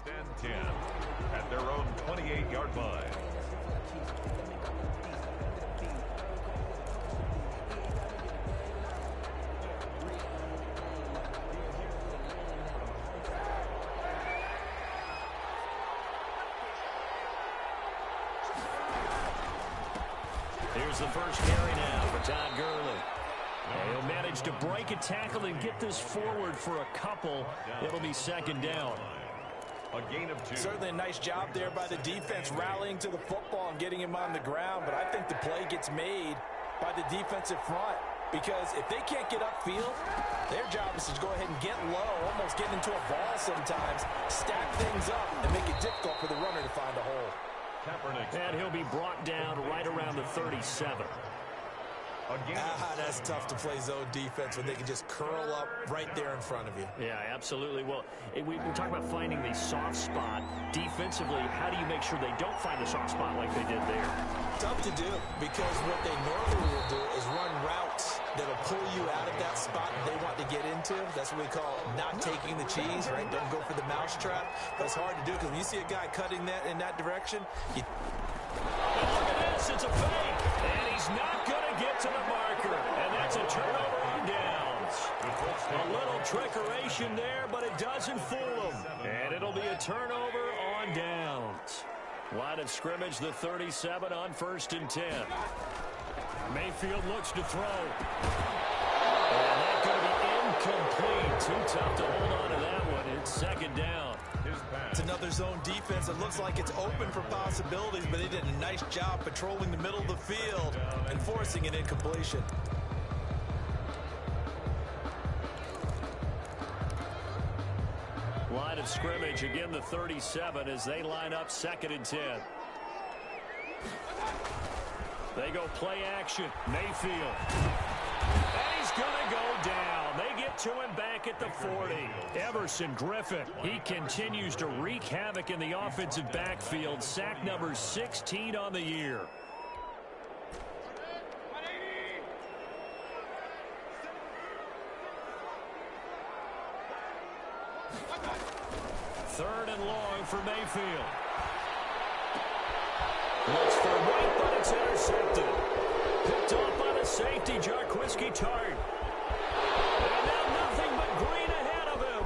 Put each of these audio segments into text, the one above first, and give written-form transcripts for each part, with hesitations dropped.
First and 10 at their own 28-yard line. Here's the first carry now for Todd Gurley. And he'll manage to break a tackle and get this forward for a couple. It'll be second down. A gain of 2. Certainly a nice job there by the defense rallying to the football and getting him on the ground. But I think the play gets made by the defensive front. Because if they can't get upfield, their job is to go ahead and get low, almost get into a ball sometimes, stack things up, and make it difficult for the runner to find a hole. And he'll be brought down right around the 37. That's tough to play zone defense when they can just curl up right there in front of you. Yeah, absolutely. Well, we talk about finding the soft spot. Defensively, how do you make sure they don't find the soft spot like they did there? Tough to do, because what they normally will do is run routes that'll pull you out of that spot they want to get into. That's what we call not taking the cheese, right? Don't go for the mousetrap. But it's hard to do because when you see a guy cutting that in that direction, you... And look at this, it's a fake. And he's not going to get to the marker. And that's a turnover on downs. A little trickeration there, but it doesn't fool him. And it'll be a turnover on downs. Line of scrimmage, the 37 on 1st and 10. Mayfield looks to throw. And that's going to be incomplete. Too tough to hold on to that one. It's second down. It's another zone defense. It looks like it's open for possibilities, but they did a nice job patrolling the middle of the field and forcing an incompletion. Line of scrimmage, again the 37 as they line up 2nd and 10. They go play action. Mayfield. And he's going to go down. They get to him back at the 40. Everson Griffin, he continues to wreak havoc in the offensive backfield. Sack number 16 on the year. Third and long for Mayfield. Looks for right, but it's intercepted. Picked off by the safety, Jarquiski Tart. And now nothing but green ahead of him.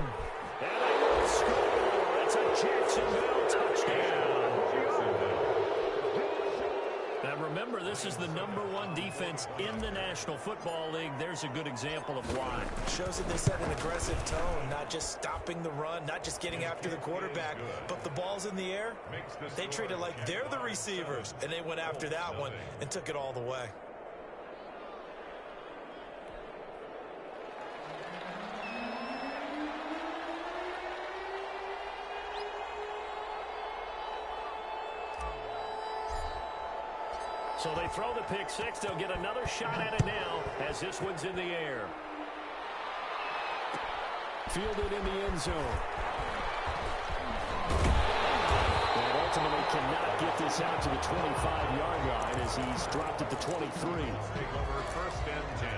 And they will score. It's a Jacksonville touchdown. Now remember, this is the #1 defense in the National Football League. There's a good example of why. Shows that they set an aggressive tone, not just stopping the run, not just getting after the quarterback, but the ball's in the air. They treat it like they're the receivers, and they went after that one and took it all the way. So they throw the pick six. They'll get another shot at it now as this one's in the air. Fielded in the end zone. And ultimately cannot get this out to the 25-yard line as he's dropped at the 23. Take over 1st and 10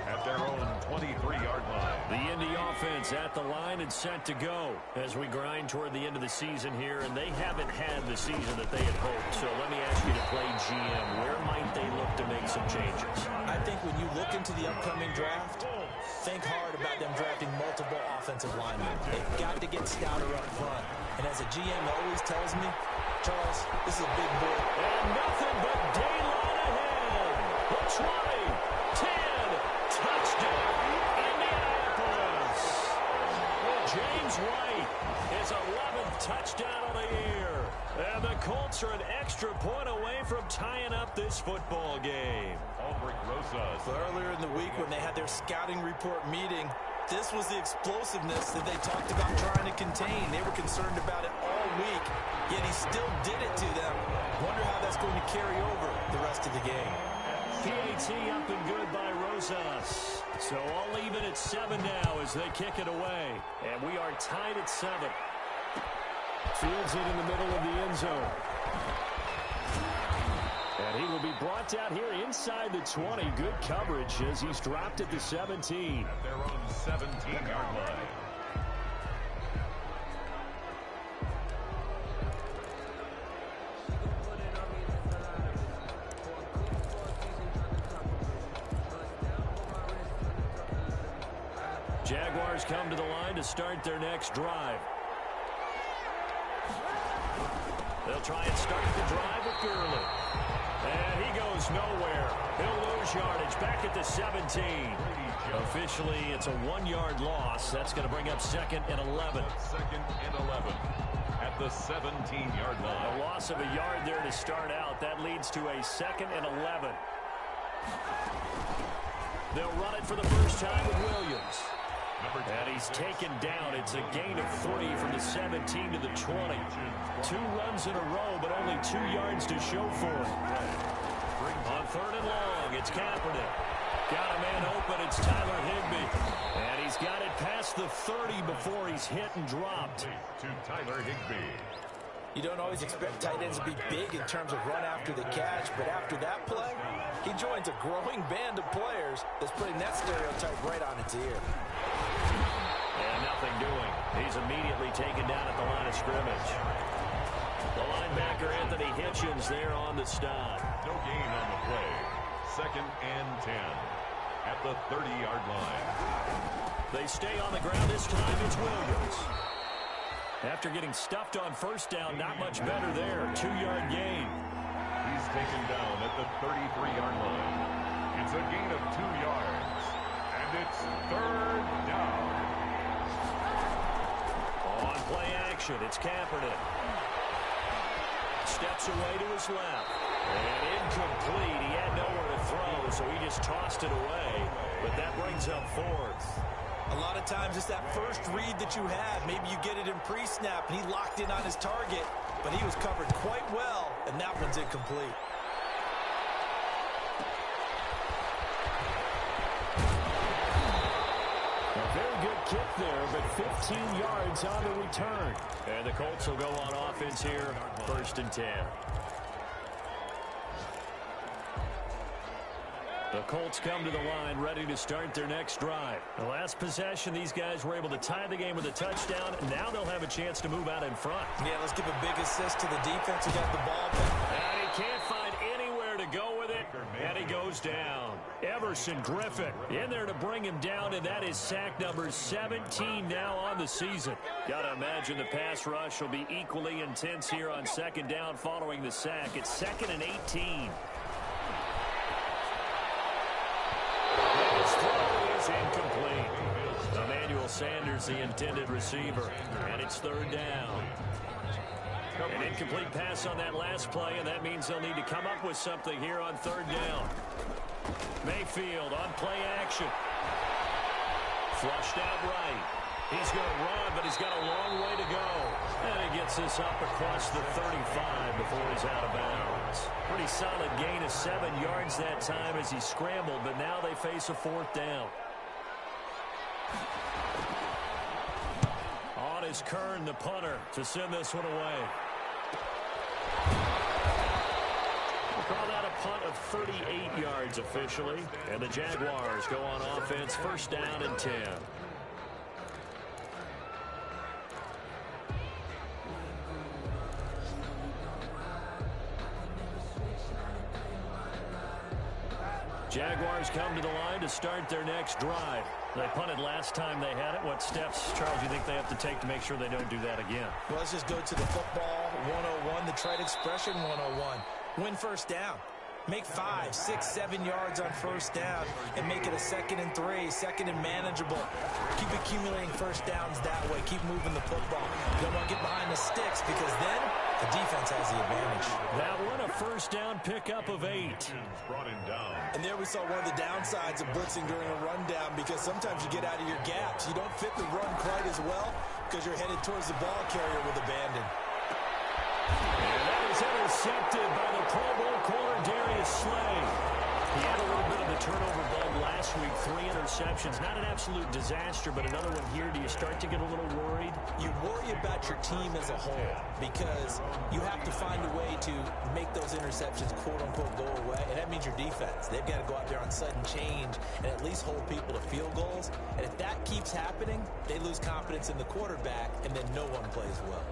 at their own 23-yard line. The Indy offense at the line and set to go as we grind toward the end of the season here, and they haven't had the season that they had hoped. So let me ask you to play GM. Where might they look to make some changes? I think when you look into the upcoming draft, think hard about them drafting multiple offensive linemen. They've got to get stouter up front. And as a GM always tells me, Charles, this is a big boy. And nothing but daylight ahead. The 20, 10, touchdown, Indianapolis. James White, his 11th touchdown of the year. And the Colts are an extra point away from tying up this football game. So earlier in the week when they had their scouting report meeting, this was the explosiveness that they talked about trying to contain. They were concerned about it all week, yet he still did it to them. Wonder how that's going to carry over the rest of the game. PAT up and good by Rosas. So all even at 7 now as they kick it away. And we are tied at 7. Fields it in the middle of the end zone. And he will be brought down here inside the 20. Good coverage as he's dropped at the 17. At their own 17-yard line. Jaguars come to the line to start their next drive. They'll try and start the drive with Gurley. And he goes nowhere. He'll lose yardage back at the 17. Officially, it's a 1-yard loss. That's going to bring up 2nd and 11. 2nd and 11 at the 17-yard line. A loss of a yard there to start out. That leads to a 2nd and 11. They'll run it for the first time with Williams. And he's taken down. It's a gain of 3 from the 17 to the 20. 2 runs in a row, but only 2 yards to show for it. On 3rd and long, it's Kaepernick. Got a man open. It's Tyler Higbee. And he's got it past the 30 before he's hit and dropped. To Tyler Higbee. You don't always expect tight ends to be big in terms of run after the catch, but after that play, he joins a growing band of players that's putting that stereotype right on its ear. And nothing doing. He's immediately taken down at the line of scrimmage. The linebacker, Anthony Hitchens, there on the stop. No gain on the play. 2nd and 10 at the 30-yard line. They stay on the ground this time. It's Williams. After getting stuffed on first down, not much better there. 2-yard gain. He's taken down at the 33-yard line. It's a gain of 2 yards. And it's 3rd down. On play action, it's Kaepernick. Steps away to his left. And incomplete. He had nowhere to throw, so he just tossed it away. But that brings up 4th. A lot of times it's that first read that you have. Maybe you get it in pre-snap, and he locked in on his target, but he was covered quite well, and that one's incomplete. A very good kick there, but 15 yards on the return. And the Colts will go on offense here, 1st and 10. The Colts come to the line ready to start their next drive. The last possession, these guys were able to tie the game with a touchdown. Now they'll have a chance to move out in front. Yeah, let's give a big assist to the defense who got the ball back. And he can't find anywhere to go with it, and he goes down. Everson Griffin in there to bring him down, and that is sack number 17 now on the season. Got to imagine the pass rush will be equally intense here on 2nd down following the sack. It's 2nd and 18. His throw is incomplete. Emmanuel Sanders, the intended receiver, and it's 3rd down. An incomplete pass on that last play, and that means they'll need to come up with something here on 3rd down. Mayfield on play action. Flushed out right. He's going to run, but he's got a long way to go. And he gets this up across the 35 before he's out of bounds. Pretty solid gain of 7 yards that time as he scrambled, but now they face a 4th down. On is Kern, the punter, to send this one away. We'll call that a punt of 38 yards officially. And the Jaguars go on offense, 1st down and 10. Jaguars come to the line to start their next drive. They punted last time they had it. What steps, Charles, do you think they have to take to make sure they don't do that again? Well, let's just go to the football 101, the trite expression 101. Win 1st down. Make 5, 6, 7 yards on 1st down and make it a 2nd and 3, 2nd and manageable. Keep accumulating 1st downs that way. Keep moving the football. You don't want to get behind the sticks because then the defense has the advantage. That one, a 1st down pickup of 8. Brought him down. And there we saw one of the downsides of blitzing during a rundown because sometimes you get out of your gaps. You don't fit the run quite as well because you're headed towards the ball carrier with abandon. And that is intercepted by the Pro Bowl corner, Darius Slay. He had a little bit of the turnover bug last week, 3 interceptions. Not an absolute disaster, but another one here. Do you start to get a little worried? You worry about your team as a whole because you have to find a way to make those interceptions, quote-unquote, go away, and that means your defense. They've got to go out there on sudden change and at least hold people to field goals. And if that keeps happening, they lose confidence in the quarterback, and then no one plays well.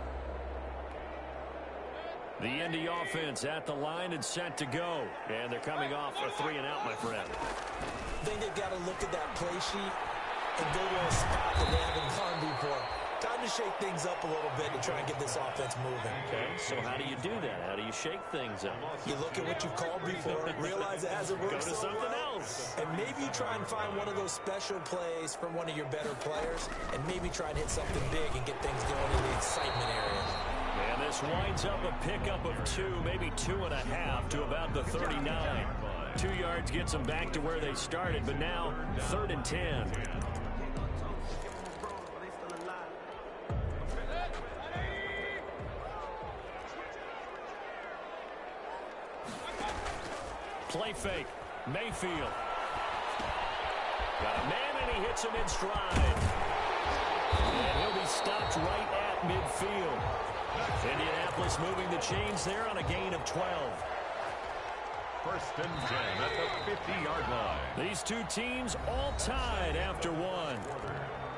The Indy offense at the line and set to go. And they're coming off a 3-and-out, my friend. I think they've got to look at that play sheet and go to a spot that they haven't gone before. Time to shake things up a little bit to try and get this offense moving. Okay, so how do you do that? How do you shake things up? You look at what you've called before, realize it hasn't worked. Go to something else. And maybe you try and find one of those special plays from one of your better players, and maybe try and hit something big and get things going in the excitement area. And this winds up a pickup of 2, maybe 2.5 to about the 39. 2 yards gets them back to where they started, but now 3rd and 10. Play fake. Mayfield. Got a man, and he hits him in stride. And he'll be stopped right at midfield. Indianapolis moving the chains there on a gain of 12. 1st and 10 at the 50-yard line. These two teams all tied after 1.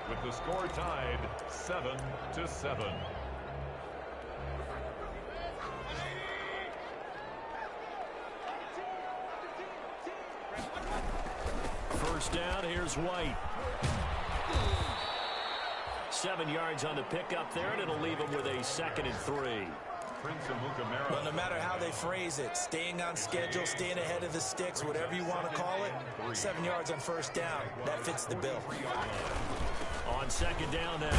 With the score tied 7-7. First down, here's White. 7 yards on the pickup there, and it'll leave him with a 2nd and 3. Well, no matter how they phrase it, staying on schedule, staying ahead of the sticks, whatever you want to call it, 7 yards on 1st down. That fits the bill. On 2nd down now,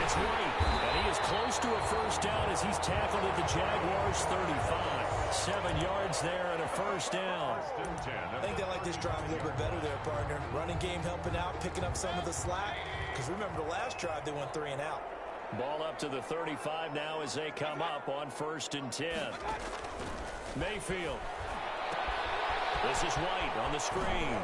it's White, and he is close to a 1st down as he's tackled at the Jaguars' 35. 7 yards there and a 1st down. I think they like this drive a little bit better there, partner. Running game helping out, picking up some of the slack. Because remember the last drive, they went 3 and out. Ball up to the 35 now as they come up on 1st and 10. Mayfield. This is White on the screen.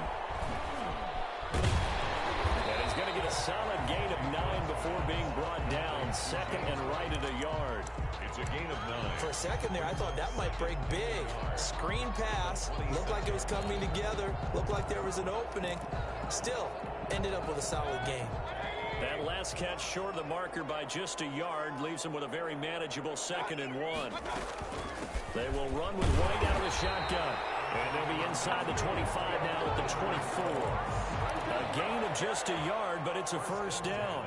And he's going to get a solid gain of 9 before being brought down. 2nd and right at a yard. It's a gain of 9. For a second there, I thought that might break big. Screen pass. Looked like it was coming together. Looked like there was an opening. Still, ended up with a solid gain. That last catch short of the marker by just a yard leaves him with a very manageable 2nd and 1. They will run with White out of the shotgun. And they'll be inside the 25 now at the 24. A gain of just a yard, but it's a 1st down.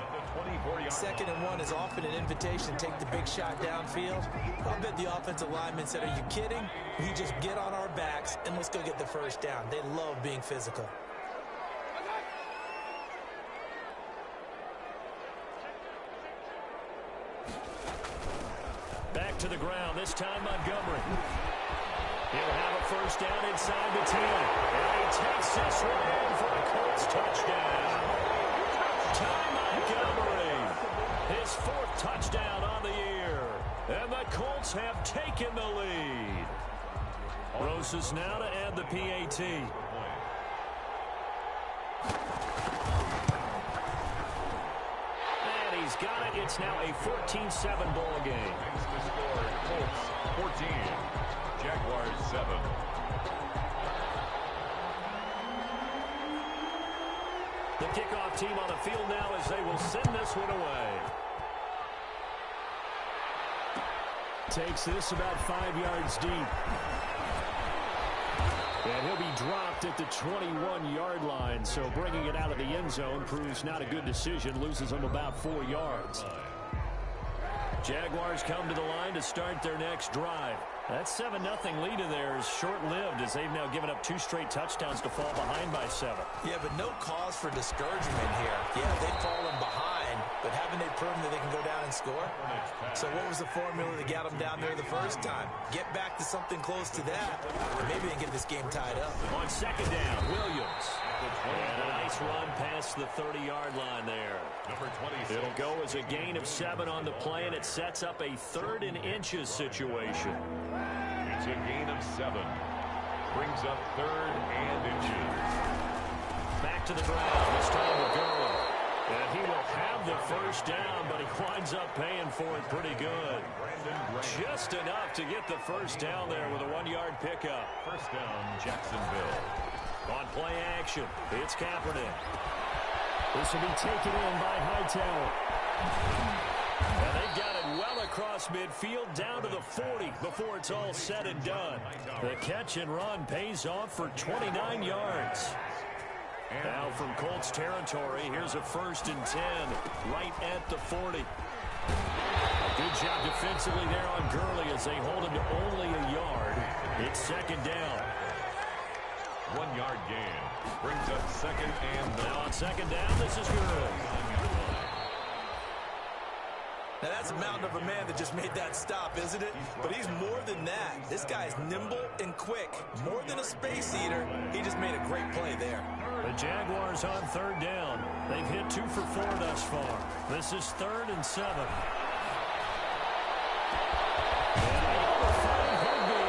2nd and 1 is often an invitation to take the big shot downfield. I'll bet the offensive lineman said, are you kidding? We just get on our backs and let's go get the 1st down. They love being physical. Back to the ground, this time Montgomery. He'll have a 1st down inside the 10. And he takes this one in for a Colts touchdown. Ty Montgomery, his 4th touchdown on the year. And the Colts have taken the lead. Roses now to add the PAT. And he's got it. It's now a 14-7 ball game. Makes the score Colts 14. Jaguars 7. The kickoff team on the field now as they will send this one away. Takes this about 5 yards deep. And he'll be dropped at the 21-yard line, so bringing it out of the end zone proves not a good decision, loses him about 4 yards. Jaguars come to the line to start their next drive. That 7-0 lead of theirs short-lived as they've now given up 2 straight touchdowns to fall behind by 7. Yeah, but no cause for discouragement here. Yeah, they've fallen behind, but haven't they proven that they can go down and score? So what was the formula that got them down there the first time? Get back to something close to that. Maybe they can get this game tied up. On 2nd down, Williams. And a nice run past the 30-yard line there. Number 26. It'll go as a gain of 7 on the play, and it sets up a 3rd and inches situation. It's a gain of 7. Brings up 3rd and inches. Back to the ground. This time to go. And he will have the 1st down, but he winds up paying for it pretty good. Just enough to get the 1st down there with a 1-yard pickup. 1st down, Jacksonville. On play action, it's Kaepernick. This will be taken in by Hightower. And they've got it well across midfield down to the 40 before it's all said and done. The catch and run pays off for 29 yards. Now from Colts territory, here's a 1st and 10, right at the 40. Good job defensively there on Gurley as they hold him to only a yard. It's 2nd down. 1 yard gain brings up 2nd and 9. Now on 2nd down, this is good. Now that's a mountain of a man that just made that stop, isn't it? But he's more than that. This guy's nimble and quick. More than a space eater, he just made a great play there. The Jaguars on 3rd down. They've hit 2 for 4 thus far. This is 3rd and 7.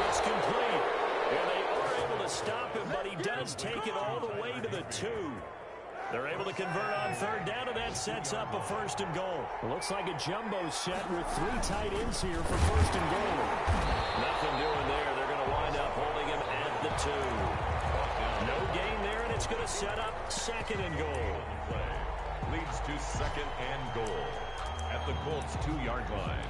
It's complete. And they are able to stop him, but he does take it all the way to the 2. They're able to convert on 3rd down, and that sets up a 1st and goal. It looks like a jumbo set with 3 tight ends here for 1st and goal. Nothing doing there. They're going to wind up holding him at the 2. No gain there, and it's going to set up 2nd and goal. Leads to 2nd and goal at the Colts 2-yard line.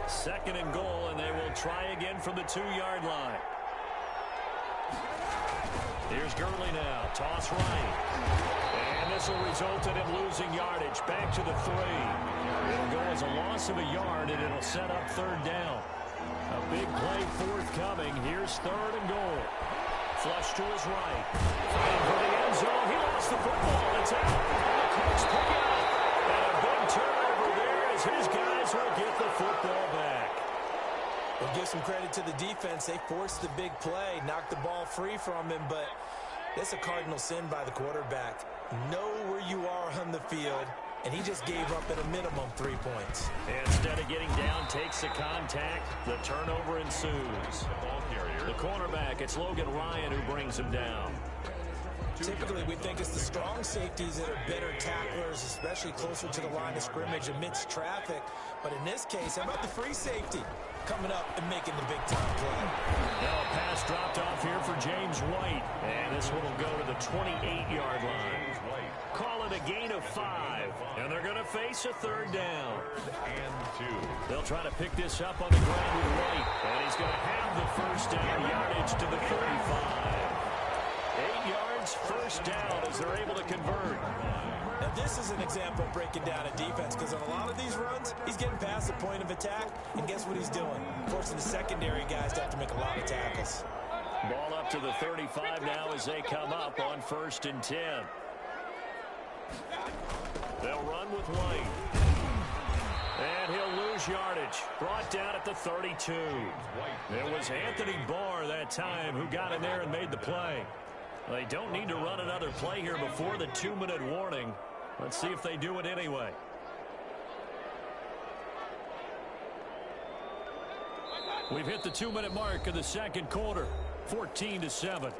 Second and goal, and they will try again from the 2-yard line. Here's Gurley now. Toss right. And this will result in him losing yardage. Back to the 3. It'll go as a loss of a yard, and it'll set up 3rd down. A big play forthcoming. Here's 3rd and goal. Flush to his right. Fighting for the end zone. He lost the football. It's out. The Colts pick it up. And a big turnover there as his guys will get the football back. We'll give some credit to the defense. They forced the big play, knocked the ball free from him, but it's a cardinal sin by the quarterback. Know where you are on the field, and he just gave up at a minimum 3 points. Instead of getting down, takes the contact. The turnover ensues. The cornerback, it's Logan Ryan who brings him down. Typically, we think it's the strong safeties that are better tacklers, especially closer to the line of scrimmage amidst traffic. But in this case, how about the free safety coming up and making the big-time play? Now a pass dropped off here for James White. And this one will go to the 28-yard line. Call it a gain of 5. And they're going to face a 3rd down. And 2. They'll try to pick this up on the ground with White. And he's going to have the 1st down yardage to the 35. 8 yards, 1st down as they're able to convert. Now this is an example of breaking down a defense, because on a lot of these runs, he's getting past the point of attack, and guess what he's doing? Forcing the secondary guys to have to make a lot of tackles. Ball up to the 35 now as they come up on 1st and 10. They'll run with White. And he'll lose yardage. Brought down at the 32. It was Anthony Barr that time who got in there and made the play. They don't need to run another play here before the 2-minute warning. Let's see if they do it anyway. We've hit the 2-minute mark of the 2nd quarter. 14-7.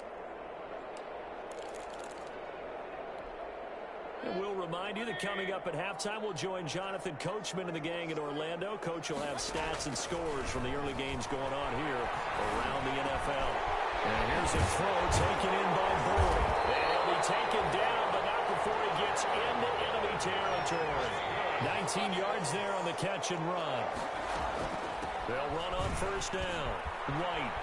And we'll remind you that coming up at halftime, we'll join Jonathan Coachman and the gang in Orlando. Coach will have stats and scores from the early games going on here around the NFL. And here's a throw taken in by Boyd. And he'll be taken down, but not before he gets into enemy territory. 19 yards there on the catch and run. They'll run on 1st down. White.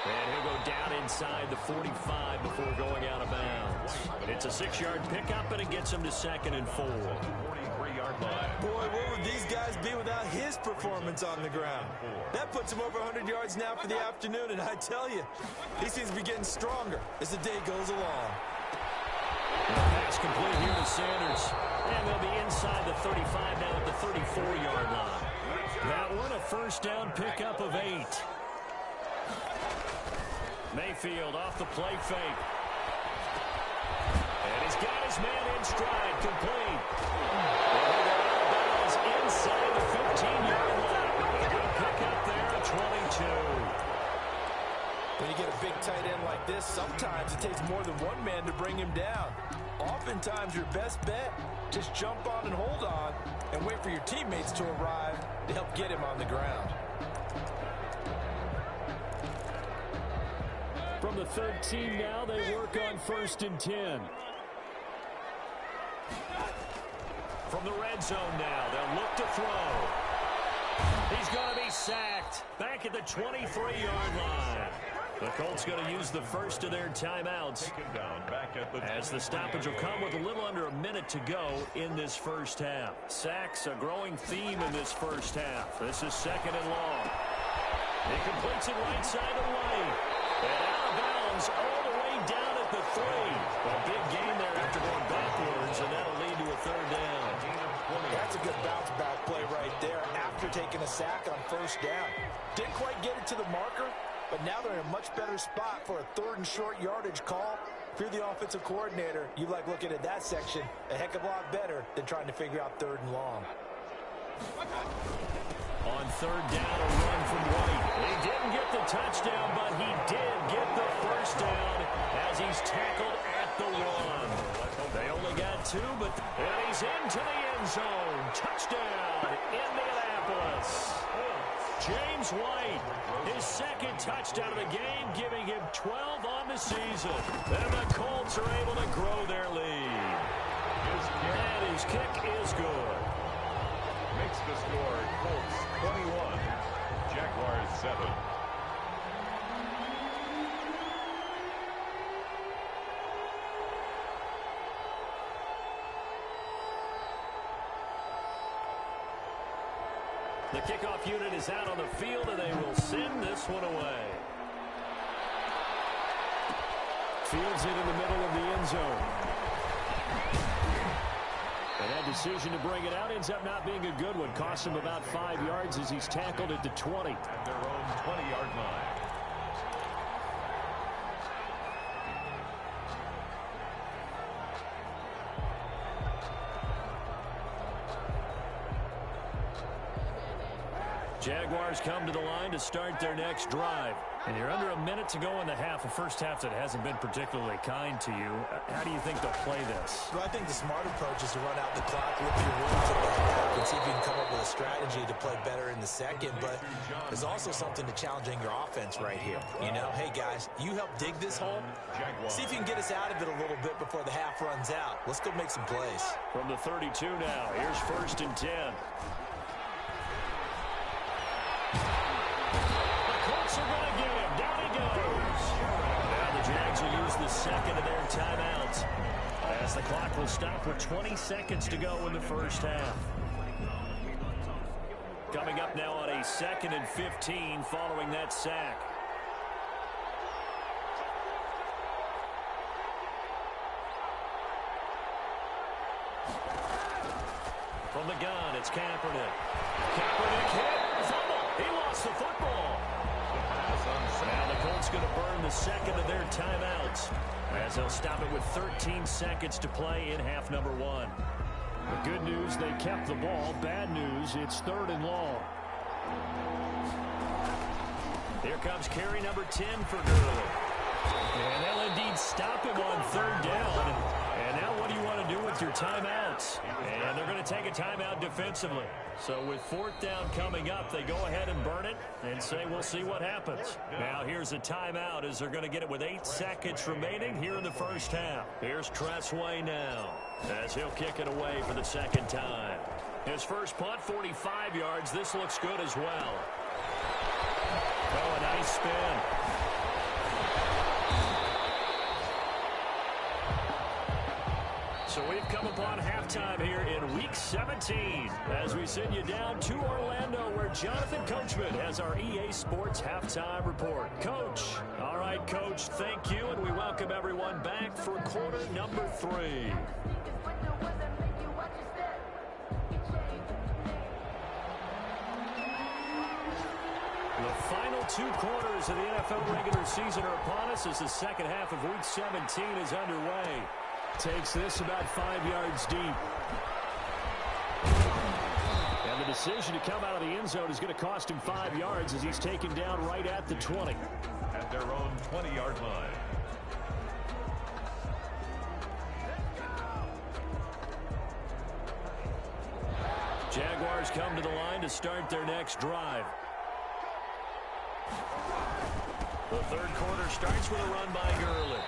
And he'll go down inside the 45 before going out of bounds. It's a 6-yard pickup, and it gets him to 2nd and 4. 43-yard line. Boy, where would these guys be without his performance on the ground? That puts him over 100 yards now for the afternoon, and I tell you, he seems to be getting stronger as the day goes along. Pass complete here to Sanders. And they'll be inside the 35 now at the 34-yard line. That one a 1st down pickup of 8. Mayfield off the play fake. And he's got his man in stride, complete. And he got out of bounds inside the 15-yard line. A good pickup there at 22. When you get a big tight end like this, sometimes it takes more than one man to bring him down. Oftentimes, your best bet, just jump on and hold on and wait for your teammates to arrive to help get him on the ground. From the 13 now, they work on 1st and 10. From the red zone now, they'll look to throw. He's going to be sacked back at the 23-yard line. The Colts going to use the first of their timeouts as the stoppage will come with a little under a minute to go in this first half. Sacks a growing theme in this first half. This is second and long. He completes it right side of the lane. And out of bounds all the way down at the 3. A big gain there after going backwards, and that'll lead to a third down. That's a good bounce-back play right there after taking a sack on first down. Didn't quite get it to the marker, but now they're in a much better spot for a third and short yardage call. If you're the offensive coordinator, you like looking at that section a heck of a lot better than trying to figure out third and long. On third down, a run from White. He didn't get the touchdown, but he did get the first down as he's tackled at the 1. They only got 2, but and he's into the end zone. Touchdown, Indianapolis. James White, his second touchdown of the game, giving him 12 on the season. And the Colts are able to grow their lead. And his kick is good. Makes the score Colts 21, Jaguars 7. The kickoff unit is out on the field, and they will send this one away. Fields it in the middle of the end zone. And that decision to bring it out ends up not being a good one. Costs him about 5 yards as he's tackled at the 20. At their own 20-yard line. Jaguars come to the line to start their next drive. And you're under a minute to go in the half, a first half that hasn't been particularly kind to you. How do you think they'll play this? Well, I think the smart approach is to run out the clock, look for rooms at the half, and see if you can come up with a strategy to play better in the second. But there's also something to challenging your offense right here. You know, hey, guys, you help dig this hole. See if you can get us out of it a little bit before the half runs out. Let's go make some plays. From the 32 now, here's 1st and 10. Are going to get him. Down he goes. Now the Jags will use the second of their timeouts as the clock will stop with 20 seconds to go in the first half. Coming up now on a 2nd and 15 following that sack. From the gun, it's Kaepernick. Kaepernick hit. Fumble. He lost the football. Now the Colts going to burn the second of their timeouts as they'll stop it with 13 seconds to play in half number 1. The good news, they kept the ball. Bad news, it's 3rd and long. Here comes carry number 10 for Gurley. And they'll indeed stop him on 3rd down. And now what do you want to do with your timeouts? And they're going to take a timeout defensively. So with 4th down coming up, they go ahead and burn it and say we'll see what happens. Now here's a timeout as they're going to get it with 8 seconds remaining here in the first half. Here's Tressway now as he'll kick it away for the 2nd time. His first punt, 45 yards. This looks good as well. Oh, a nice spin. So we've come upon halftime here in Week 17 as we send you down to Orlando where Jonathan Coachman has our EA Sports Halftime Report. Coach. All right, Coach, thank you, and we welcome everyone back for quarter number 3. The final 2 quarters of the NFL regular season are upon us as the second half of Week 17 is underway. Takes this about 5 yards deep. And the decision to come out of the end zone is going to cost him 5 yards as he's taken down right at the 20. At their own 20-yard line. Jaguars come to the line to start their next drive. The 3rd quarter starts with a run by Gurley.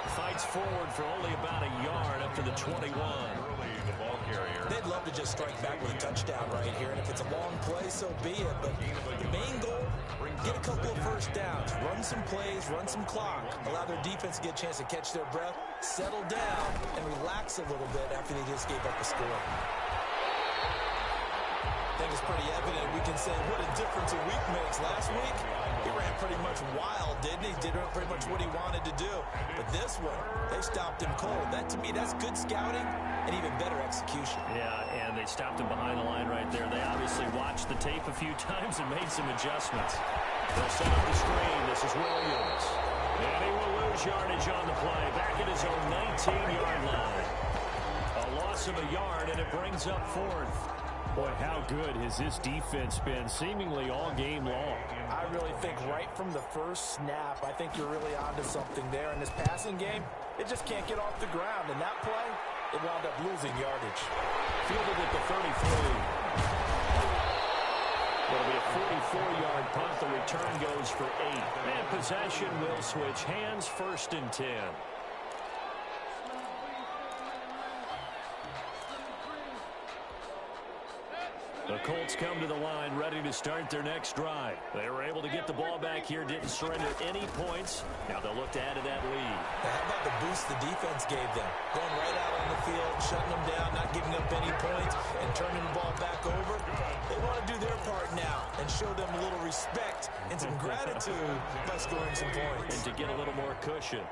Fights forward for only about a yard up to the 21. Early, the ball carrier. They'd love to just strike back with a touchdown right here, and if it's a long play, so be it. But the main goal, get a couple of first downs, run some plays, run some clock, allow their defense to get a chance to catch their breath, settle down, and relax a little bit after they just gave up a score. I think it's pretty evident. We can say what a difference a week makes. Last week, he ran pretty much wild, didn't he? Did pretty much what he wanted to do. But this one, they stopped him cold. That, to me, that's good scouting and even better execution. Yeah, and they stopped him behind the line right there. They obviously watched the tape a few times and made some adjustments. They'll set up the screen. This is Williams. And he will lose yardage on the play. Back at his own 19-yard line. A loss of a yard, and it brings up fourth. Boy, how good has this defense been seemingly all game long? I really think right from the first snap, I think you're really onto something there. In this passing game, it just can't get off the ground. And that play, it wound up losing yardage. Fielded at the 33. It'll be a 44-yard punt. The return goes for 8. And possession will switch hands, 1st and 10. The Colts come to the line, ready to start their next drive. They were able to get the ball back here, didn't surrender any points. Now they'll look to add to that lead. Now, how about the boost the defense gave them? Going right out on the field, shutting them down, not giving up any points, and turning the ball back over. They want to do their part now and show them a little respect and some gratitude by scoring some points. And to get a little more cushion.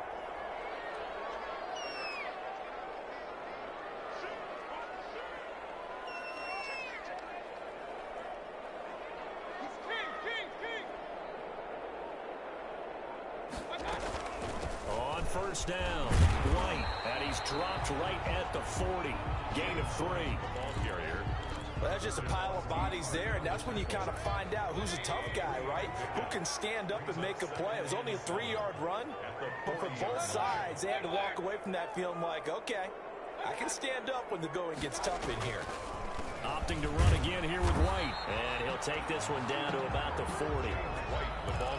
First down, White, and he's dropped right at the 40. Gain of 3. Ball carrier. Well, that's just a pile of bodies there, and that's when you kind of find out who's a tough guy, right? Who can stand up and make a play. It was only a 3-yard run, but for both sides, they had to walk away from that feeling like, okay, I can stand up when the going gets tough in here. Opting to run again here with White, and he'll take this one down to about the 40.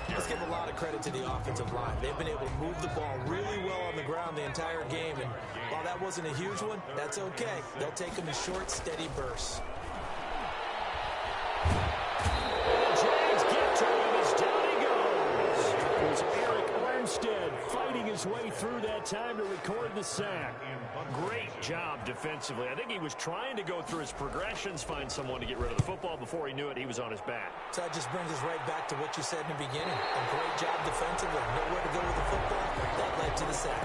Let's give a lot of credit to the offensive line. They've been able to move the ball really well on the ground the entire game, and while that wasn't a huge one, that's okay. They'll take them in short, steady bursts. The Jags get to him as down he goes. It was Eric Armstead fighting his way through that time to record the sack. Great job defensively. I think he was trying to go through his progressions, find someone to get rid of the football. Before he knew it, he was on his back. So that just brings us right back to what you said in the beginning. A great job defensively. Nowhere to go with the football. That led to the sack.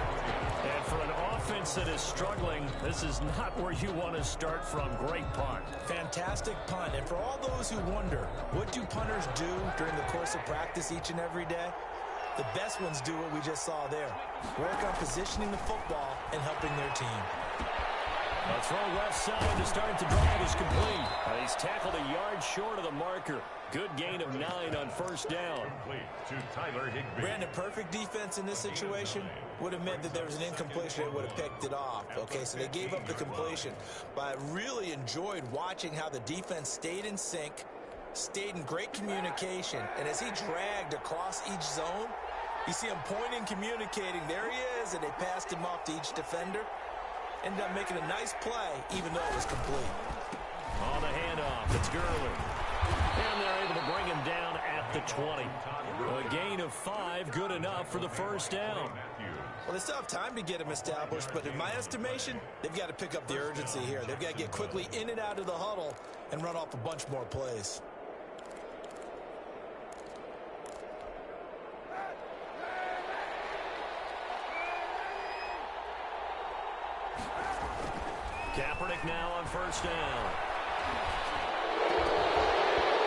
And for an offense that is struggling, this is not where you want to start from. Great punt. Fantastic punt. And for all those who wonder, what do punters do during the course of practice each and every day? The best ones do what we just saw there. Work on positioning the football and helping their team. A throw left side to start the drive is complete. He's tackled a yard short of the marker. Good gain of 9 on first down. To Tyler Higbee. Brandon, perfect defense in this situation would have meant that there was an incompletion. They would have picked it off. Okay, so they gave up the completion. But I really enjoyed watching how the defense stayed in sync, stayed in great communication, and as he dragged across each zone, you see him pointing, communicating. There he is, and they passed him off to each defender. Ended up making a nice play, even though it was complete. On the handoff, it's Gurley. And they're able to bring him down at the 20. A gain of 5, good enough for the first down. Well, they still have time to get him established, but in my estimation, they've got to pick up the urgency here. They've got to get quickly in and out of the huddle and run off a bunch more plays. Kaepernick now on first down.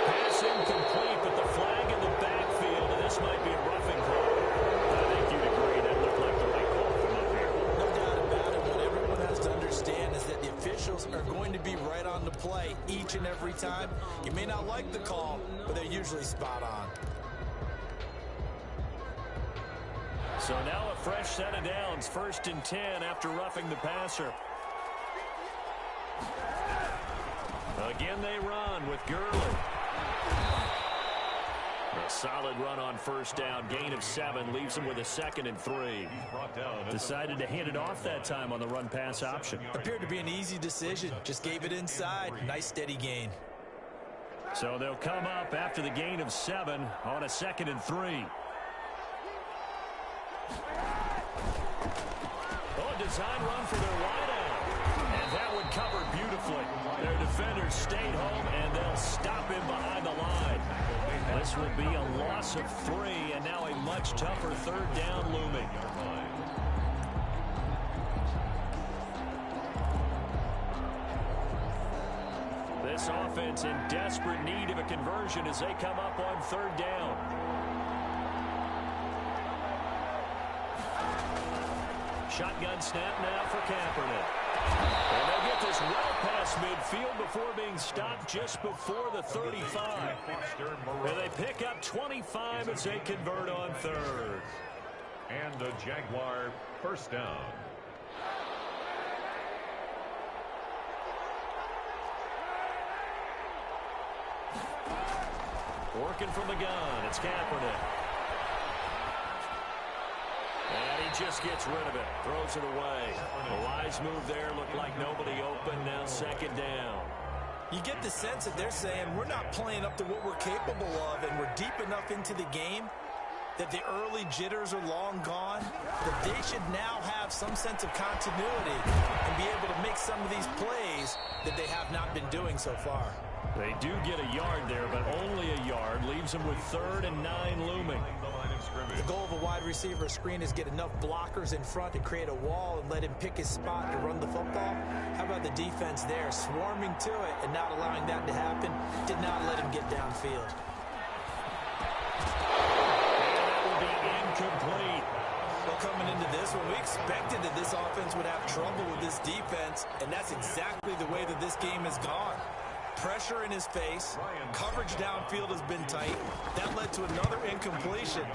Pass incomplete, but the flag in the backfield, and this might be a roughing call. I think you'd agree that looked like the right call from up here. No doubt about it. What everyone has to understand is that the officials are going to be right on the play each and every time. You may not like the call, but they're usually spot on. So now a fresh set of downs, 1st and 10 after roughing the passer. Again they run with Gurley. Solid run on first down. Gain of 7 leaves him with a 2nd and 3. Decided to hand it off that time on the run-pass option. Appeared to be an easy decision. Just gave it inside. Nice steady gain. So they'll come up after the gain of 7 on a 2nd and 3. Oh, design run for their wideout. And that would cover beautifully. Their defenders stayed home, and they'll stop him behind the line. This will be a loss of 3, and now a much tougher 3rd down looming. This offense in desperate need of a conversion as they come up on 3rd down. Shotgun snap now for Kaepernick. And they get this well past midfield before being stopped just before the 35. And they pick up 25 as they convert on 3rd. And the Jaguar 1st down. Working from the gun, it's Kaepernick. And he just gets rid of it, throws it away. A wise move there, looked like nobody open, now 2nd down. You get the sense that they're saying we're not playing up to what we're capable of, and we're deep enough into the game that the early jitters are long gone, that they should now have some sense of continuity and be able to make some of these plays that they have not been doing so far. They do get a yard there, but only a yard. Leaves them with 3rd and 9 looming. The goal of a wide receiver screen is get enough blockers in front to create a wall and let him pick his spot to run the football. How about the defense there, swarming to it and not allowing that to happen? Did not let him get downfield. And that will be incomplete. Well, coming into this one, we expected that this offense would have trouble with this defense, and that's exactly the way that this game has gone. Pressure in his face. Coverage downfield has been tight. That led to another incompletion.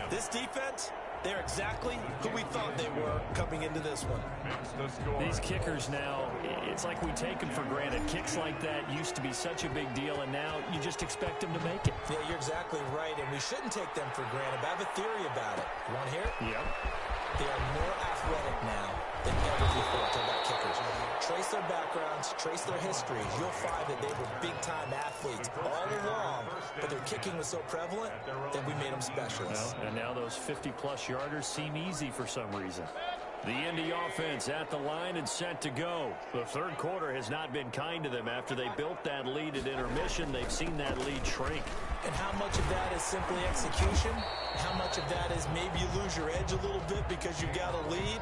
This defense, they're exactly who we thought they were coming into this one. These kickers now, it's like we take them for granted. Kicks like that used to be such a big deal, and now you just expect them to make it. Yeah, you're exactly right, and we shouldn't take them for granted. But I have a theory about it. You want to hear it? Yep. They are more athletic now than ever before. Talking about kickers. Trace their backgrounds, trace their histories. You'll find that they were big-time athletes all along, but their kicking was so prevalent that we made them specialists. Well, and now those 50-plus yarders seem easy for some reason. The Indy offense at the line and set to go. The 3rd quarter has not been kind to them. After they built that lead at intermission, they've seen that lead shrink. And how much of that is simply execution? How much of that is maybe you lose your edge a little bit because you've got a lead?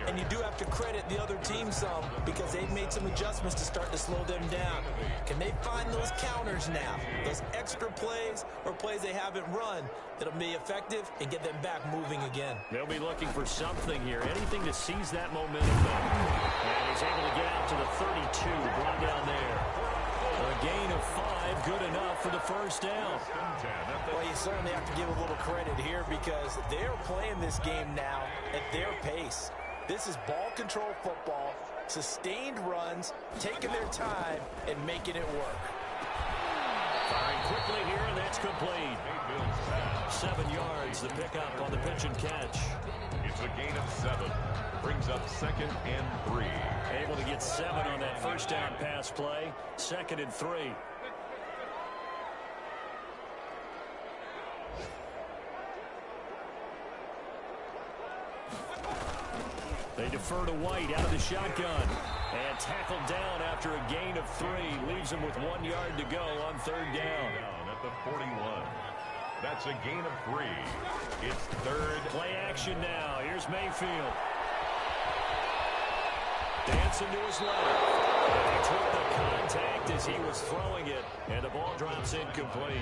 And you do have to credit the other team some because they've made some adjustments to start to slow them down. Can they find those counters now, those extra plays or plays they haven't run that'll be effective and get them back moving again? They'll be looking for something here, anything to seize that momentum back. And he's able to get out to the 32, brought down there. A gain of 5, good enough for the 1st down. Well, you certainly have to give a little credit here because they're playing this game now at their pace. This is ball control football, sustained runs, taking their time, and making it work. Firing quickly here, and that's complete. 7 yards, the pickup on the pitch and catch. It's a gain of 7. Brings up 2nd and 3. Able to get 7 on that 1st down pass play. 2nd and 3. They defer to White out of the shotgun. And tackled down after a gain of 3. Leaves him with 1 yard to go on 3rd down. At the 41. That's a gain of 3. It's 3rd. Play action now. Here's Mayfield. Dancing to his left. And he took the contact as he was throwing it. And the ball drops incomplete.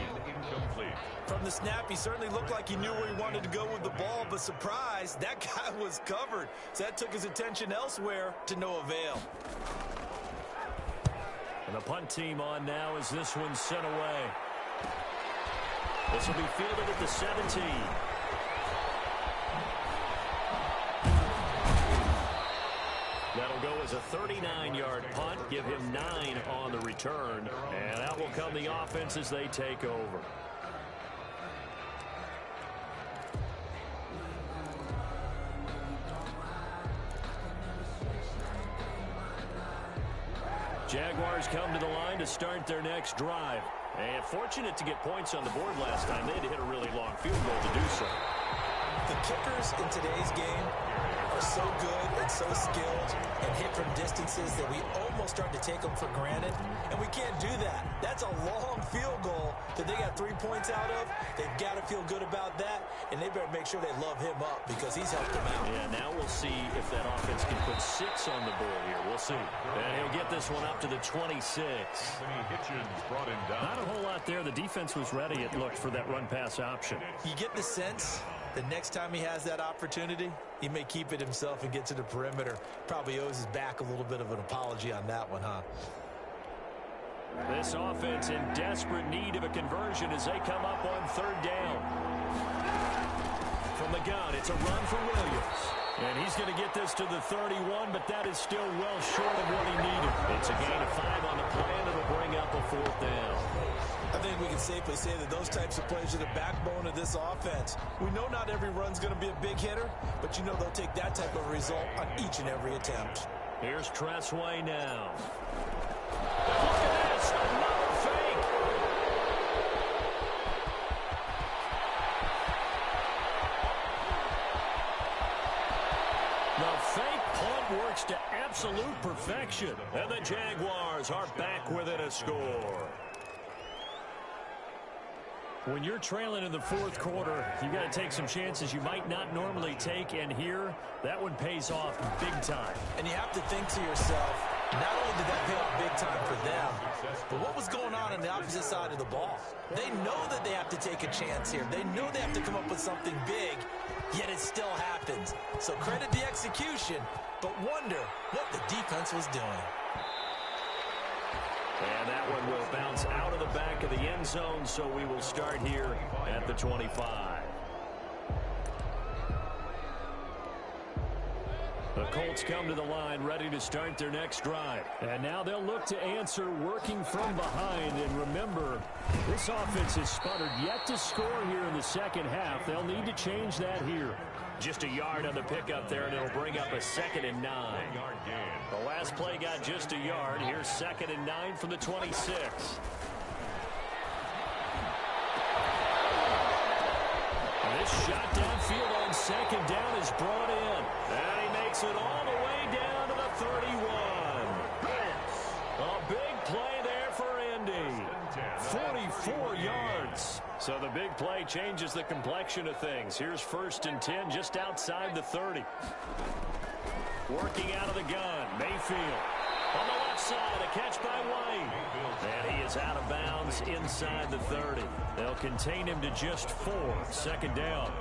From the snap, he certainly looked like he knew where he wanted to go with the ball, but surprise, that guy was covered. So that took his attention elsewhere to no avail. And the punt team on now as this one's sent away. This will be fielded at the 17. That'll go as a 39-yard punt, give him 9 on the return, and that will come the offense as they take over. Jaguars come to the line to start their next drive. And fortunate to get points on the board last time. They had to hit a really long field goal to do so. The kickers in today's game are so good and so skilled and hit from distances that we almost start to take them for granted, and we can't do that. That's a long field goal that they got 3 points out of. They've got to feel good about that, and they better make sure they love him up because he's helped them out. Yeah, now we'll see if that offense can put 6 on the board here. We'll see. And he'll get this one up to the 26. Brought him down. Not a whole lot there. The defense was ready, it looked, for that run-pass option. You get the sense the next time he has that opportunity, he may keep it himself and get to the perimeter. Probably owes his back a little bit of an apology on that one, huh? This offense in desperate need of a conversion as they come up on 3rd down. From the gun, it's a run for Williams. And he's going to get this to the 31, but that is still well short of what he needed. It's a gain of 5 on the play, and it'll bring up a 4th down. I think we can safely say that those types of plays are the backbone of this offense. We know not every run's going to be a big hitter, but you know they'll take that type of result on each and every attempt. Here's Tressway now. Look at this, another fake. The fake punt works to absolute perfection, and the Jaguars are back within a score. When you're trailing in the 4th quarter, you got to take some chances you might not normally take, and here, that one pays off big time. And you have to think to yourself, not only did that pay off big time for them, but what was going on the opposite side of the ball? They know that they have to take a chance here. They know they have to come up with something big, yet it still happens. So credit the execution, but wonder what the defense was doing. And that one will bounce out of the back of the end zone, so we will start here at the 25. The Colts come to the line ready to start their next drive. And now they'll look to answer working from behind. And remember, this offense has sputtered yet to score here in the second half. They'll need to change that here. Just a yard on the pickup there, and it'll bring up a 2nd and 9. The last play got just a yard. Here's 2nd and 9 from the 26. This shot downfield on 2nd down is brought in. And he makes it all the way down to the 31. A big play there for Indy. 44 yards. So the big play changes the complexion of things. Here's 1st and 10 just outside the 30. Working out of the gun, Mayfield. On the left side, a catch by White. And he is out of bounds inside the 30. They'll contain him to just 4. 2nd down.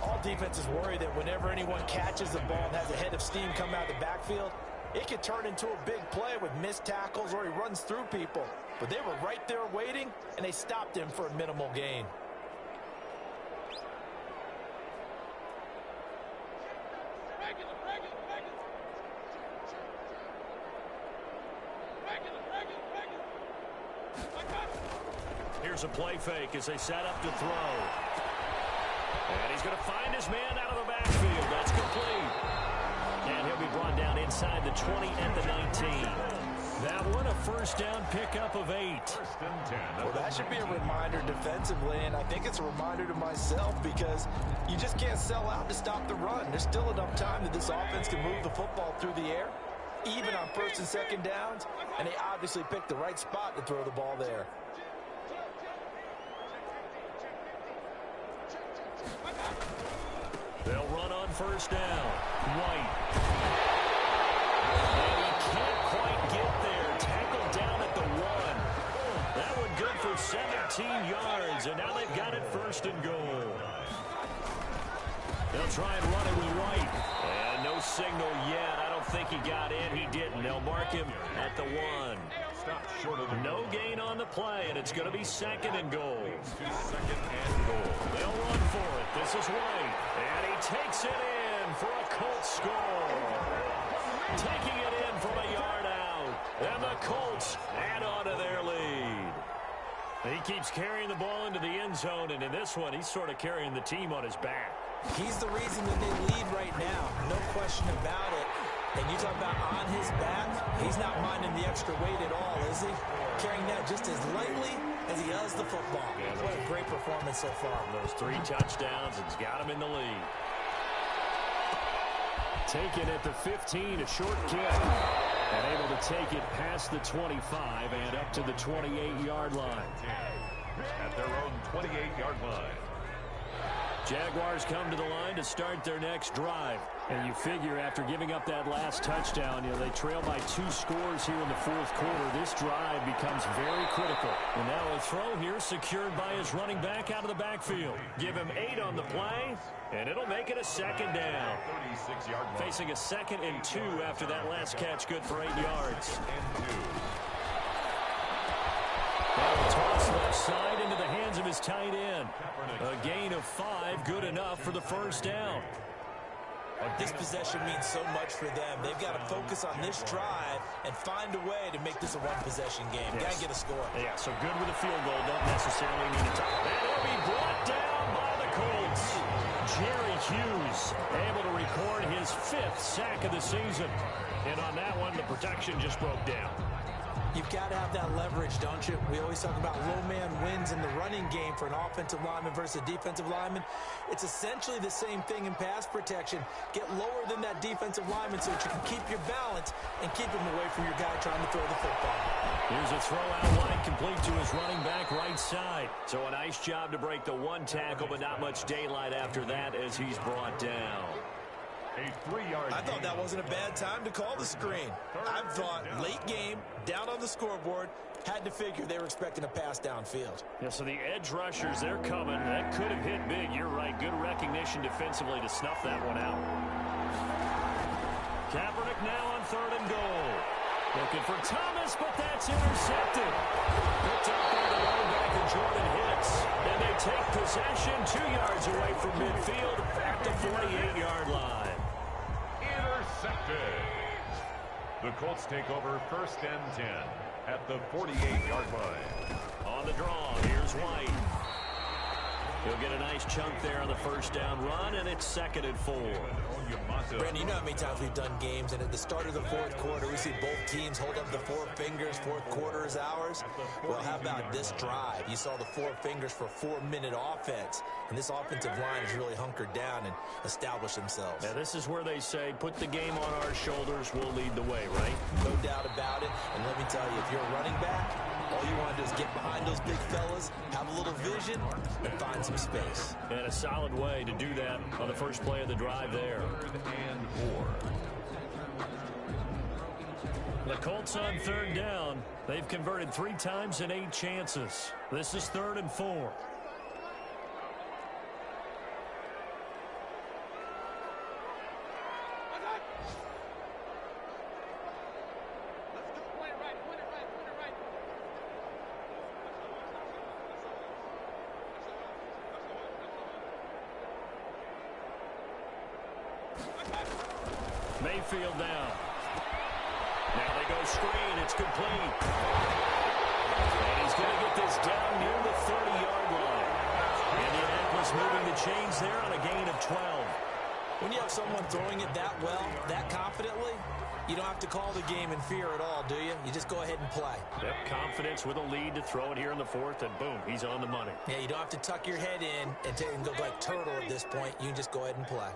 All defenses worry that whenever anyone catches the ball and has a head of steam come out of the backfield, it could turn into a big play with missed tackles or he runs through people. But they were right there waiting, and they stopped him for a minimal gain. Here's a play fake as they set up to throw. And he's going to find his man out of the backfield. That's complete. And he'll be brought down inside the 20 and the 19. That one a 1st down pickup of 8. Well, that should be a reminder defensively, and I think it's a reminder to myself because you just can't sell out to stop the run. There's still enough time that this offense can move the football through the air, even on 1st and 2nd downs, and they obviously picked the right spot to throw the ball there. They'll run on 1st down. White. And he can't quite get there. Tackled down at the 1. That one good for 17 yards, and now they've got it 1st and goal. They'll try and run it with White. And no signal yet. I don't think he got in. He didn't. They'll mark him at the 1. No gain on the play, and it's going to be 2nd and goal. 2nd and goal. They'll run for it. This is White. And he takes it in for a Colts score. Taking it in from a yard out. And the Colts add on to their lead. He keeps carrying the ball into the end zone, and in this one, he's sort of carrying the team on his back. He's the reason that they lead right now. No question about it. And you talk about on his back, he's not minding the extra weight at all, is he? Carrying that just as lightly as he does the football. Yeah, what a great performance so far. Those 3 touchdowns, it's got him in the lead. Taken at the 15, a short kick. And able to take it past the 25 and up to the 28-yard line. At their own 28-yard line. Jaguars come to the line to start their next drive. And you figure after giving up that last touchdown, they trail by 2 scores here in the fourth quarter. This drive becomes very critical. And now a throw here secured by his running back out of the backfield. Give him 8 on the play, and it'll make it a second down. 36-yard line. Facing a 2nd and 2 after that last catch, good for 8 yards. Now a toss left side into the hands of his tight end. A gain of 5, good enough for the first down. This possession means so much for them. They've got to focus on this drive and find a way to make this a one-possession game. Yes. Got to get a score. Yeah, so good with a field goal. Don't necessarily need a touchdown. And it'll be brought down by the Colts. Jerry Hughes able to record his 5th sack of the season. And on that one, the protection just broke down. You've got to have that leverage, don't you? We always talk about low man wins in the running game for an offensive lineman versus a defensive lineman. It's essentially the same thing in pass protection. Get lower than that defensive lineman so that you can keep your balance and keep him away from your guy trying to throw the football. Here's a throw out wide, complete to his running back right side. So a nice job to break the 1 tackle, but not much daylight after that as he's brought down. A 3-yard. I thought that wasn't a bad time to call the screen. I thought late game, down on the scoreboard, had to figure they were expecting a pass downfield. Yeah, so the edge rushers, they're coming. That could have hit big. You're right. Good recognition defensively to snuff that one out. Kaepernick now on 3rd and goal. Looking for Thomas, but that's intercepted. Picked up by the running back of Jordan Hicks. And they take possession 2 yards away from midfield at the 48-yard line. Intercepted. The Colts take over 1st and 10 at the 48-yard line. On the draw, here's White. He'll get a nice chunk there on the first down run, and it's 2nd and 4. Brandon, you know how many times we've done games, and at the start of the fourth quarter, we see both teams hold up the 4 fingers, fourth quarter is ours. Well, how about this drive? You saw the 4 fingers for 4-minute offense, and this offensive line has really hunkered down and established themselves. Yeah, this is where they say, put the game on our shoulders, we'll lead the way, right? No doubt about it, and let me tell you, if you're a running back, all you want to do is get behind those big fellas, have a little vision, and find some space. And a solid way to do that on the first play of the drive there. 3rd and 4. The Colts on 3rd down. They've converted 3 times in 8 chances. This is 3rd and 4. Mayfield down. Now they go screen. It's complete. And he's going to get this down near the 30-yard line. Indianapolis moving the chains there on a gain of 12. When you have someone throwing it that well, that confidently, you don't have to call the game in fear at all, do you? You just go ahead and play. Yep, confidence with a lead to throw it here in the 4th, and boom, he's on the money. Yeah, you don't have to tuck your head in and go like turtle at this point. You can just go ahead and play.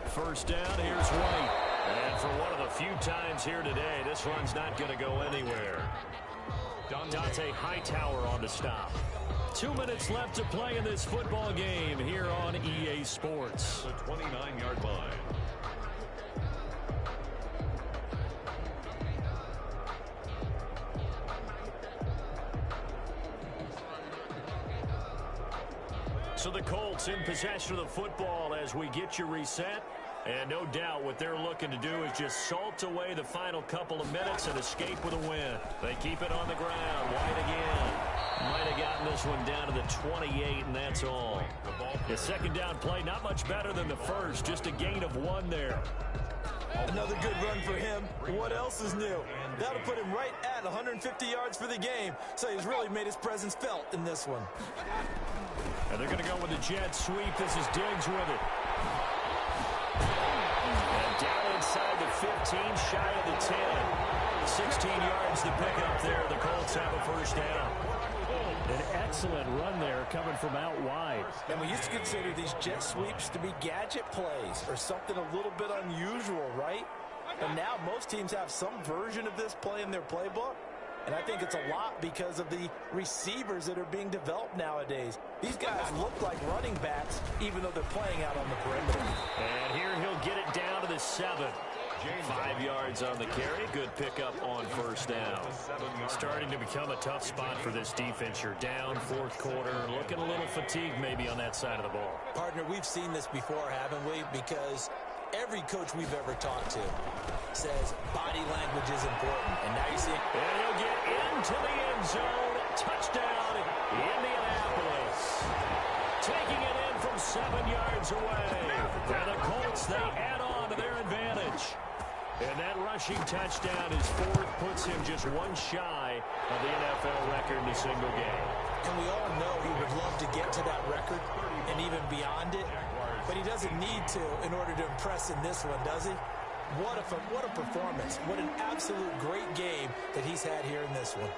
First down, here's White. And for one of the few times here today, this run's not going to go anywhere. Dante Hightower on the stop. 2 minutes left to play in this football game here on EA Sports. The 29-yard line. So the Colts in possession of the football as we get you reset. And no doubt what they're looking to do is just salt away the final couple of minutes and escape with a win. They keep it on the ground. White again. Might have gotten this one down to the 28, and that's all. The second down play, not much better than the first. Just a gain of 1 there. Another good run for him. What else is new? That'll put him right at 150 yards for the game, so he's really made his presence felt in this one. And they're going to go with the jet sweep. This is Diggs with it. And down inside the 15, shy of the 10. 16 yards to pick up there. The Colts have a first down. An excellent run there coming from out wide. And we used to consider these jet sweeps to be gadget plays or something a little bit unusual, right? But now most teams have some version of this play in their playbook. And I think it's a lot because of the receivers that are being developed nowadays. These guys look like running backs even though they're playing out on the perimeter. And here he'll get it down to the 7. 5 yards on the carry. Good pickup on first down. Starting to become a tough spot for this defense. You're down fourth quarter. Looking a little fatigued maybe on that side of the ball. Partner, we've seen this before, haven't we? Because every coach we've ever talked to says body language is important. And now you see it. And he'll get into the end zone. Touchdown, Indianapolis. Taking it in from 7 yards away. And the Colts, they add on to their advantage. And that rushing touchdown is fourth, puts him just one shy of the NFL record in a single game. And we all know he would love to get to that record and even beyond it, but he doesn't need to in order to impress in this one, does he? What a performance. What an absolute great game that he's had here in this one.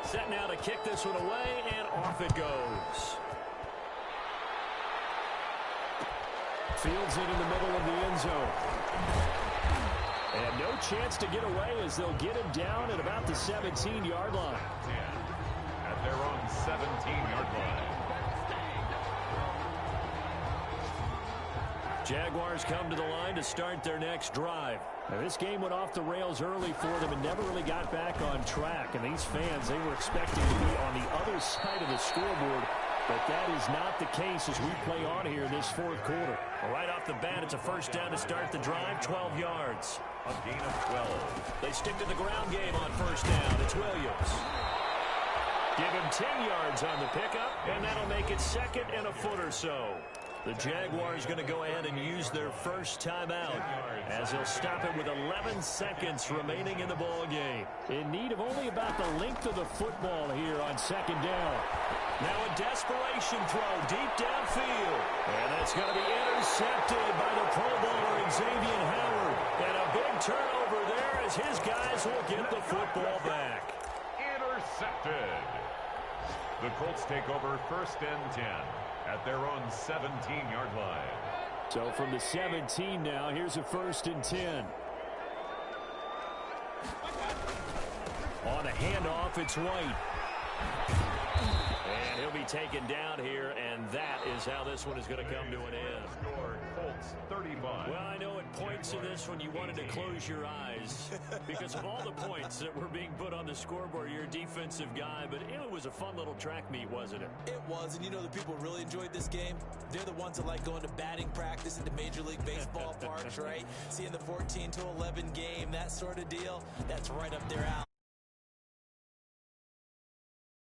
Set now to kick this one away, and off it goes. Fields it in the middle of the end zone. And no chance to get away as they'll get him down at about the 17-yard line. At their own 17-yard line. Jaguars come to the line to start their next drive. Now, this game went off the rails early for them and never really got back on track. And these fans, they were expecting to be on the other side of the scoreboard. But that is not the case as we play on here in this fourth quarter. Right off the bat, it's a first down to start the drive, 12 yards. A gain of 12. They stick to the ground game on first down. It's Williams. Give him 10 yards on the pickup, and that'll make it second and a foot or so. The Jaguars going to go ahead and use their first timeout as they'll stop it with 11 seconds remaining in the ball game. In need of only about the length of the football here on second down. Now a desperation throw deep downfield. And that's going to be intercepted by the Pro Bowler Xavier Howard. And a big turnover there as his guys will get the football back. Intercepted. The Colts take over first and 10 at their own 17-yard line. So from the 17 now, here's a first and 10. On a handoff, it's White. And he'll be taken down here, and that is how this one is going to come to an end. Score, Colts 35. Well, I know at points in this one you wanted to close your eyes because of all the points that were being put on the scoreboard. You're a defensive guy, but it was a fun little track meet, wasn't it? It was, and you know the people really enjoyed this game? They're the ones that like going to batting practice into Major League Baseball parks, right? Seeing the 14-11 game, that sort of deal, that's right up their alley.